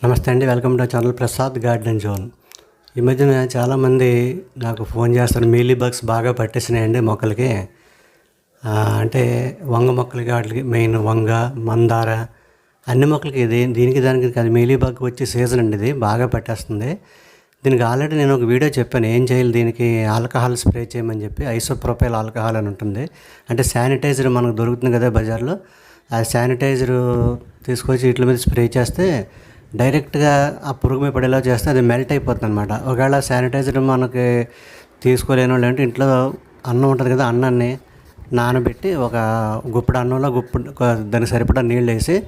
నమస్తే అండి. Welcome to channel Prasad garden zone. ఈ మధ్యన చాలామంది నాకు ఫోన్ చేస్తారు, మీలీ బగ్స్ బాగా పట్టేసినాయండి మొక్కలకి. అంటే వంగ మొక్కలకి, వాటికి మెయిన్ వంగ, మందార అన్ని మొక్కలకి దీనికి దానికి కాదు, మీలీ బగ్ వచ్చే సీజన్ అండి, ఇది బాగా పట్టేస్తుంది. దీనికి ఆల్రెడీ నేను ఒక వీడియో చెప్పాను ఏం చేయాలి, దీనికి ఆల్కహాల్ స్ప్రే చేయమని చెప్పి. ఐసోప్రోపైల్ ఆల్కహాల్ అని ఉంటుంది, అంటే శానిటైజర్ మనకు దొరుకుతుంది కదా బజార్లో. ఆ శానిటైజర్ తీసుకొచ్చి వీటి మీద స్ప్రే చేస్తే డైరెక్ట్గా ఆ పురుగు మీద పడేలా చేస్తే అది మెల్ట్ అయిపోతుంది అనమాట. ఒకవేళ శానిటైజర్ మనకి తీసుకోలేని వాళ్ళు అంటే ఇంట్లో అన్నం ఉంటుంది కదా, అన్నాన్ని నానబెట్టి ఒక గుప్పుడు అన్నంలో దానికి సరిపడా నీళ్ళు వేసి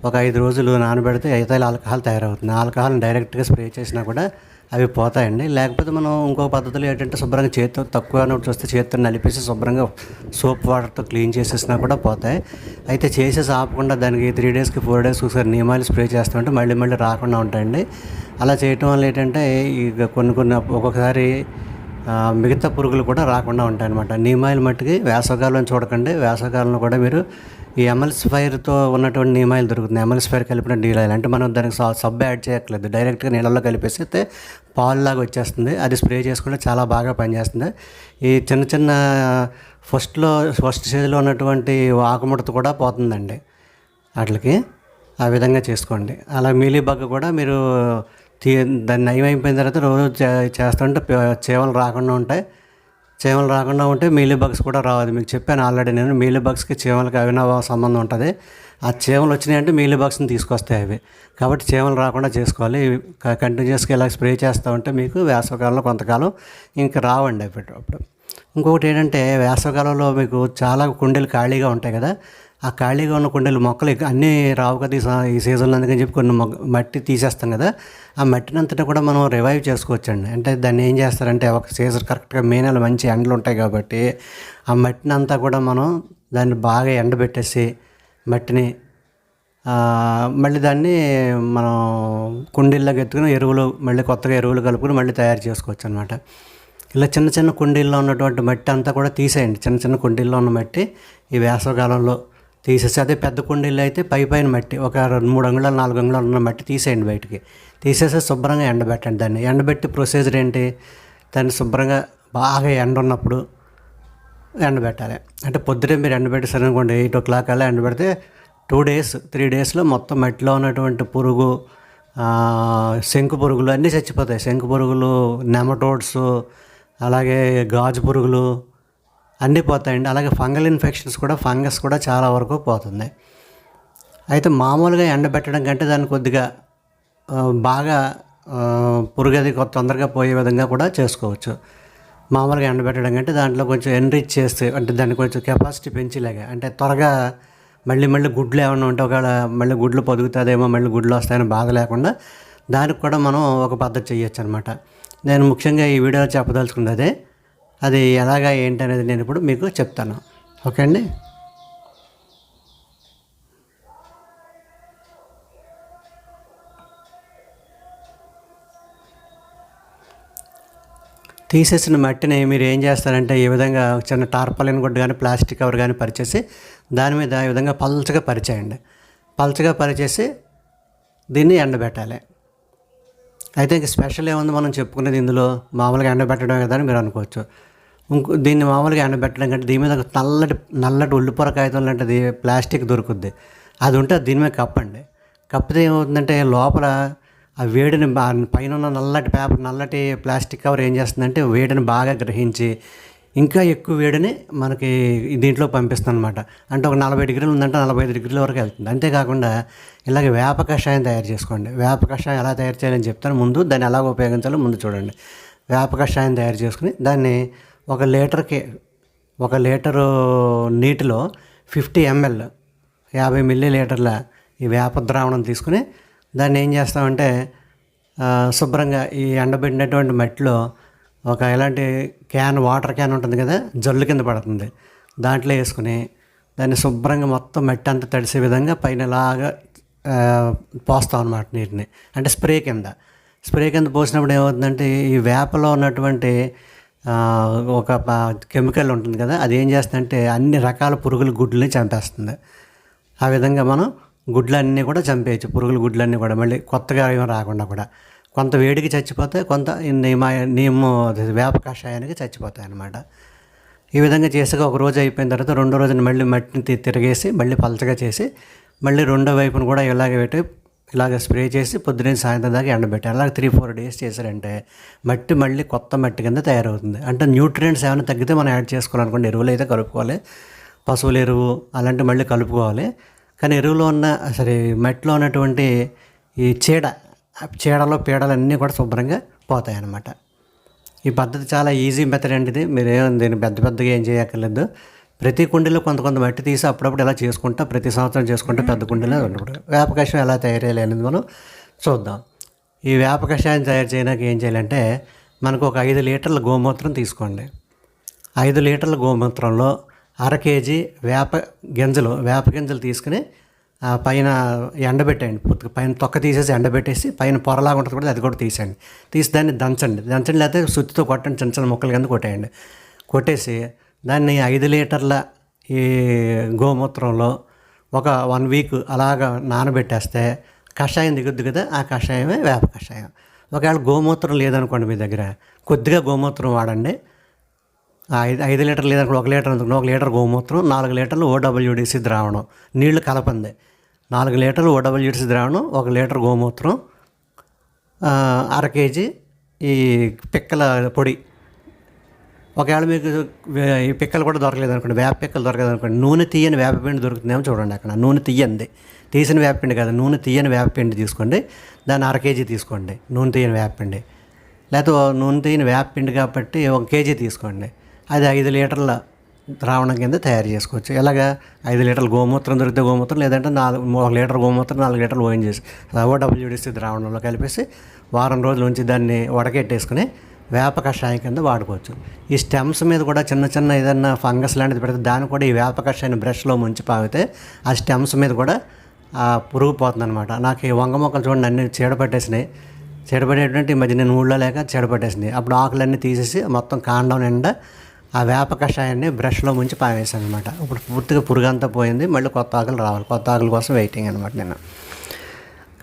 ఒక 5 రోజులు నానబెడితే ఐథైల్ ఆల్కహాల్ తయారవుతుంది. ఆల్కహాల్ని డైరెక్ట్గా స్ప్రే చేసినా కూడా అవి పోతాయండి. లేకపోతే మనం ఇంకో పద్ధతులు ఏంటంటే శుభ్రంగా చేతితో తక్కువ నోట్స్ వస్తే చేతితో నలిపేసి శుభ్రంగా సోప్ వాటర్తో క్లీన్ చేసేసినా కూడా పోతాయి. అయితే చేసేసి ఆపకుండా దానికి 3 డేస్కి 4 డేస్కి ఒకసారి నీమాయిల్ స్ప్రే చేస్తుంటే మళ్ళీ రాకుండా ఉంటాయండి. అలా చేయటం వల్ల ఏంటంటే ఇక కొన్ని ఒక్కొక్కసారి మిగతా పురుగులు కూడా రాకుండా ఉంటాయన్నమాట. నీమాయిల్ మట్టుకి వేసవకాలం చూడకండి. వేసవకాలంలో కూడా మీరు ఈ ఎమల్సిఫైర్తో ఉన్నటువంటి నీమాయిల్ దొరుకుతుంది. ఎమల్సిఫైర్ కలిపిన నీళ్ళు అంటే మనం దానికి సబ్బు యాడ్ చేయట్లేదు, డైరెక్ట్గా నీళ్ళల్లో కలిపేస్తే పాలులాగా వచ్చేస్తుంది. అది స్ప్రే చేసుకుంటే చాలా బాగా పనిచేస్తుంది. ఈ చిన్న ఫస్ట్ స్టేజ్లో ఉన్నటువంటి ఆకుముడత కూడా పోతుందండి వాటికి. ఆ విధంగా చేసుకోండి. అలా మీలీ బగ్ కూడా మీరు దాన్ని నయం అయిపోయిన తర్వాత రోజు చేస్తుంటే చీమలు రాకుండా ఉంటాయి. చీమలు రాకుండా ఉంటే మీలీ బగ్స్ కూడా రావాలి. మీకు చెప్పాను ఆల్రెడీ నేను, మీలీ బగ్స్కి చీమలకి అవినాభావ సంబంధం ఉంటుంది. ఆ చీమలు వచ్చినాయంటే మీలీ బగ్స్ని తీసుకొస్తాయి అవి. కాబట్టి చీమలు రాకుండా చేసుకోవాలి. కంటిన్యూస్గా ఇలా స్ప్రే చేస్తూ ఉంటే మీకు వేసవకాలంలో కొంతకాలం ఇంకా రావండి అప్పుడు. ఇంకొకటి ఏంటంటే వేసవకాలంలో మీకు చాలా కుండీలు ఖాళీగా ఉంటాయి కదా, ఆ ఖాళీగా ఉన్న కుండీలు మొక్కలు అన్నీ రావు కదా ఈ సీజన్లో, అందుకని చెప్పి కొన్ని మట్టి తీసేస్తాం కదా, ఆ మట్టిని అంతటా కూడా మనం రివైవ్ చేసుకోవచ్చండి. అంటే దాన్ని ఏం చేస్తారంటే ఒక సీజన్ కరెక్ట్గా మే నెల మంచి ఎండలు ఉంటాయి కాబట్టి ఆ మట్టిని అంతా కూడా మనం దాన్ని బాగా ఎండబెట్టేసి మట్టిని మళ్ళీ దాన్ని మనం కుండీల్లోకి ఎత్తుకుని మళ్ళీ కొత్తగా ఎరువులు కలుపుకొని మళ్ళీ తయారు చేసుకోవచ్చు అనమాట. ఇలా చిన్న కుండీల్లో ఉన్నటువంటి మట్టి అంతా కూడా తీసేయండి. చిన్న కుండీల్లో ఉన్న మట్టి ఈ వేసవకాలంలో తీసేసి, అదే పెద్ద కుండీల్లో అయితే పైన మట్టి ఒక 3 అంగుళాలు 4 అంగుళాలు ఉన్న మట్టి తీసేయండి బయటికి. తీసేసి శుభ్రంగా ఎండబెట్టండి. దాన్ని ఎండబెట్టి ప్రొసీజర్ ఏంటి, దాన్ని శుభ్రంగా బాగా ఎండ ఉన్నప్పుడు ఎండబెట్టాలి. అంటే పొద్దుటే మీరు ఎండబెట్టేసారు అనుకోండి, 8 o'clock అలా ఎండబెడితే 2 days 3 daysలో మొత్తం మట్టిలో ఉన్నటువంటి పురుగు, శంకు పురుగులు అన్నీ చచ్చిపోతాయి. శంకు పురుగులు, నెమటోడ్స్, అలాగే గాజు పురుగులు అన్నీ పోతాయండి. అలాగే ఫంగల్ ఇన్ఫెక్షన్స్ కూడా, ఫంగస్ కూడా చాలా వరకు పోతుంది. అయితే మామూలుగా ఎండబెట్టడం కంటే దాన్ని కొద్దిగా బాగా పురుగు అది తొందరగా పోయే విధంగా కూడా చేసుకోవచ్చు. మామూలుగా ఎండబెట్టడం కంటే దాంట్లో కొంచెం ఎన్రిచ్ చేస్తే, అంటే దాన్ని కొంచెం కెపాసిటీ పెంచేలాగా, అంటే త్వరగా మళ్ళీ గుడ్లు ఏమన్నా ఉంటే ఒకవేళ మళ్ళీ గుడ్లు పొదుగుతుందేమో, మళ్ళీ గుడ్లు వస్తాయని బాధ లేకుండా దానికి కూడా మనం ఒక పద్ధతి చేయొచ్చు అనమాట. నేను ముఖ్యంగా ఈ వీడియోలో చెప్పదలుచుకున్నది అది ఎలాగా ఏంటి అనేది నేను ఇప్పుడు మీకు చెప్తాను. ఓకే అండి. తీసేసిన మట్టిని మీరు ఏం చేస్తారంటే ఈ విధంగా చిన్న టార్పాలిన్ గుడ్డ కానీ ప్లాస్టిక్ కవర్ కానీ పరిచేసి దాని మీద ఈ విధంగా పల్చగా పరిచేయండి. పల్చగా పరిచేసి దీన్ని ఎండబెట్టాలి. అయితే ఇంక స్పెషల్ ఏముంది మనం చెప్పుకునేది ఇందులో, మామూలుగా ఎండబెట్టడం కదా అని మీరు అనుకోవచ్చు. దీన్ని మామూలుగా ఎండబెట్టడం కంటే దీని మీద నల్లటి ఉల్లిపొర కాగితం లాంటిది ప్లాస్టిక్ దొరుకుద్ది, అది ఉంటే దీని మీద కప్పండి. కప్పితే ఏమవుతుందంటే లోపల ఆ వేడిని పైన ఉన్న నల్లటి ప్లాస్టిక్ కవర్ ఏం చేస్తుందంటే వేడిని బాగా గ్రహించి ఇంకా ఎక్కువ వేడిని మనకి దీంట్లో పంపిస్తుంది అనమాట. అంటే ఒక 40 degrees ఉందంటే 45 degrees వరకు వెళ్తుంది. అంతేకాకుండా ఇలాగే వేప కషాయం తయారు చేసుకోండి. వేప కషాయం ఎలా తయారు చేయాలని చెప్తాను. ముందు దాన్ని ఎలా ఉపయోగించాలో ముందు చూడండి. వేప కషాయం తయారు చేసుకుని దాన్ని 1 లీటరు నీటిలో 50 ml 50 milliliters ఈ వేప ద్రావణం తీసుకుని దాన్ని ఏం చేస్తామంటే శుభ్రంగా ఈ ఎండబెట్టినటువంటి మట్టిలో ఎలాంటి వాటర్ క్యాన్ ఉంటుంది కదా, జల్లు కింద పడుతుంది, దాంట్లో వేసుకుని దాన్ని శుభ్రంగా మొత్తం మట్టి అంతా తడిసే విధంగా పైన ఇలాగా పోస్తాం అన్నమాట నీటిని. అంటే స్ప్రే కింద పోసినప్పుడు ఏమవుతుందంటే ఈ వేపలో ఉన్నటువంటి ఒక కెమికల్ ఉంటుంది కదా, అది ఏం చేస్తుందంటే అన్ని రకాల పురుగుల గుడ్లని చంపేస్తుంది. ఆ విధంగా మనం గుడ్లన్నీ కూడా చంపేయచ్చు, పురుగుల గుడ్లన్నీ కూడా మళ్ళీ కొత్తగా ఏమీ రాకుండా కూడా. కొంత వేడికి చచ్చిపోతాయి, కొంత నీము వేప కషాయానికి చచ్చిపోతాయి అన్నమాట. ఈ విధంగా చేసాక ఒక రోజు అయిపోయిన తర్వాత రెండో రోజున మళ్ళీ మట్టిని తిరిగేసి మళ్ళీ పలచగా చేసి మళ్ళీ రెండో వైపున కూడా ఇలాగే పెట్టి ఇలాగ స్ప్రే చేసి పొద్దున్న సాయంత్రం దాకా ఎండబెట్టారు. అలాగే 3-4 డేస్ చేశారంటే మట్టి మళ్ళీ కొత్త మట్టి కింద తయారవుతుంది. అంటే న్యూట్రియంట్స్ ఏమైనా తగ్గితే మనం యాడ్ చేసుకోవాలనుకోండి, ఎరువులు అయితే కలుపుకోవాలి, పశువుల ఎరువు అలాంటివి మళ్ళీ కలుపుకోవాలి. కానీ ఎరువులో ఉన్న మట్టిలో ఉన్నటువంటి ఈ చీడలు పీడలన్నీ కూడా శుభ్రంగా పోతాయి అన్నమాట. ఈ పద్ధతి చాలా ఈజీ మెథడ్ అండి ఇది. మీరేం దీన్ని పెద్దగా ఏం చేయక్కర్లేదు. ప్రతి కుండీలో కొంత మట్టి తీసి అప్పుడప్పుడు ఇలా చేసుకుంటా, ప్రతి సంవత్సరం చేసుకుంటే పెద్ద కుండీలో ఉన్నప్పుడు వేప కషాయం ఎలా తయారు చేయాలి అనేది మనం చూద్దాం. ఈ వేప కషాయం తయారు చేయడానికి ఏం చేయాలంటే మనకు ఒక 5 లీటర్ల గోమూత్రం తీసుకోండి. 5 లీటర్ల గోమూత్రంలో 1/2 కేజీ వేప గింజలు తీసుకుని పైన ఎండబెట్టండి. పూర్తిగా పైన తొక్క తీసేసి ఎండబెట్టేసి పైన పొరలాగా ఉంటుంది కూడా అది కూడా తీసేయండి. తీసి దాన్ని దంచండి లేకపోతే సుత్తితో కొట్టండి, చిన్న చిన్న ముక్కల కింద కొట్టేయండి. కొట్టేసి దాన్ని 5 లీటర్ల ఈ గోమూత్రంలో ఒక 1 వీక్ అలాగా నానబెట్టేస్తే కషాయం దిగుద్ది కదా, ఆ కషాయమే వేప కషాయం. ఒకవేళ గోమూత్రం లేదనుకోండి మీ దగ్గర, కొద్దిగా గోమూత్రం వాడండి. 5 లీటర్లు లేదనుకోండి, 1 లీటర్ అనుకోండి, 1 లీటర్ గోమూత్రం, 4 లీటర్లు OWDC ద్రావణం, నీళ్లు కలపండి. 4 లీటర్లు OWDC ద్రావణం, 1 లీటర్ గోమూత్రం, 1/2 కేజీ ఈ పిక్కల పొడి. ఒకవేళ మీకు ఈ పిక్కలు కూడా దొరకలేదు అనుకోండి, వేప పిక్కలు దొరకలేదు అనుకోండి, నూనె తీయని వేపపిండి దొరుకుతుందేమో చూడండి. అక్కడ నూనె తీసిన వేపపిండి కాదు, నూనె తీయని వేపపిండి తీసుకోండి. దాన్ని 1/2 కేజీ తీసుకోండి నూనె తీయని వేపపిండి. లేకపోతే నూనె తీయని వేపపిండి కాబట్టి 1 కేజీ తీసుకోండి. అది 5 లీటర్ల ద్రావణం కింద తయారు చేసుకోవచ్చు. ఎలాగా 5 లీటర్ల గోమూత్రం దొరికితే గోమూత్రం, లేదంటే 1 లీటర్ గోమూత్రం 4 లీటర్లు ఓయిన్ చేసి OWDC ద్రావణంలో కలిపేసి వారం రోజుల నుంచి దాన్ని వడకెట్టేసుకుని వేప కషాయం కింద వాడుకోవచ్చు. ఈ స్టెమ్స్ మీద కూడా చిన్న ఏదన్నా ఫంగస్ లాంటిది పెడితే దాన్ని కూడా ఈ వేప కషాయాన్ని బ్రష్లో ముంచి పాగితే ఆ స్టెమ్స్ మీద కూడా పురుగు పోతుంది అనమాట. నాకు ఈ వంగ మొక్కలు చూడండి అన్నీ చీడపడేటువంటి ఈ మధ్య నేను ఊళ్ళో లేక చీడపట్టేసింది. అప్పుడు ఆకులన్నీ తీసేసి మొత్తం కాండం నిండా ఆ వేప కషాయాన్ని బ్రష్లో ముంచి పావేసాను అనమాట. ఇప్పుడు పూర్తిగా పురుగు అంతా పోయింది, మళ్ళీ కొత్త ఆకులు రావాలి. కొత్త ఆకుల కోసం వెయిటింగ్ అనమాట నేను.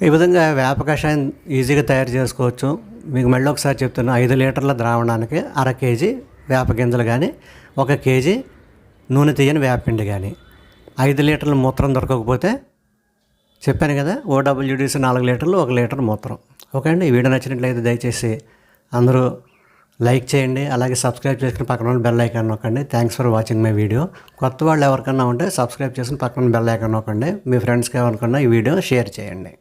ఈ విధంగా వేప కషాయం ఈజీగా తయారు చేసుకోవచ్చు. మీకు మళ్ళీ ఒకసారి చెప్తున్నా, 5 లీటర్ల ద్రావణానికి 1/2 కేజీ వేప గింజలు కానీ, 1 కేజీ నూనె తీయని వేపపిండి కానీ, 5 లీటర్ల మూత్రం దొరకకపోతే చెప్పాను కదా, OWDC 4 లీటర్లు, 1 లీటర్ మూత్రం. ఓకే అండి. ఈ వీడియో నచ్చినట్లయితే దయచేసి అందరూ లైక్ చేయండి, అలాగే సబ్స్క్రైబ్ చేసుకుని పక్కన ఉన్న బెల్ ఐకాన్ నొక్కండి. Thanks for watching my video. కొత్త వాళ్ళు ఎవరికన్నా ఉంటే సబ్స్క్రైబ్ చేసుకుని పక్కన బెల్ ఐకాన్ నొక్కండి. మీ ఫ్రెండ్స్కి ఎవరికన్నా ఈ వీడియో షేర్ చేయండి.